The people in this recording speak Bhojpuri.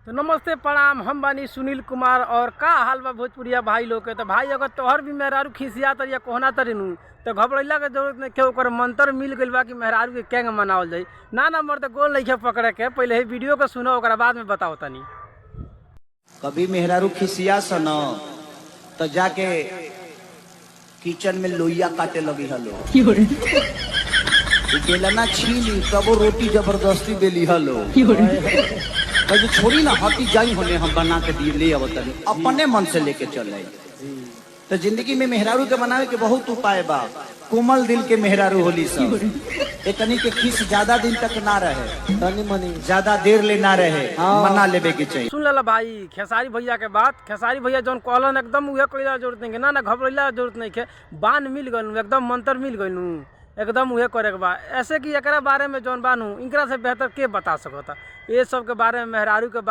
तो नमस्ते प्रणाम, हम बानी सुनील कुमार। और का हाल बा भोजपुरिया भाई लोग के। तो भाई अगर तोहर भी मेहरारू खिसिया तरी या कोहना तरी नू तो घबरैला के जरूरत नहीं के। ओकर मंत्र मिल गइल बा कि मेहरारू के कैंग मनावल जाई। ना मर्द गोल नहीं पकड़े के, पहले ही वीडियो को सुनो ओकरा बाद में बताओ तनी। कभी मेहरारू खिसिया सन तो जाके किचन में लोइया काटे लगी हलो बेलना छीनी तब वो रोटी जबरदस्ती बेली हलो तो छोड़ी ना हटी जाई होने हम बना के दिए ले अवतनी अपने मन से लेके चले। तो जिंदगी में मेहरारू के बनावे के बहुत उपाय बा। कोमल दिल के मेहरारू होली सब एकनी के खीस ज्यादा दिन तक ना रहे, तनी मनी ज्यादा देर ले ना रहे, मना लेवे के चाहिए। सुन ला भाई खेसारी भैया के बात। खेसारी भैया जौन कहलन एकदम उहे कइला जरूरत नहीं के। ना घबरैला जरूरत नहीं के। बान मिल गइल, एकदम मंत्र मिल गइल, एकदम उहे करे के बा। ऐसे कि एकरा बारे में जौन बानू इनकरा से बेहतर के बता सकता। ये सब के बारे में मेहरारू के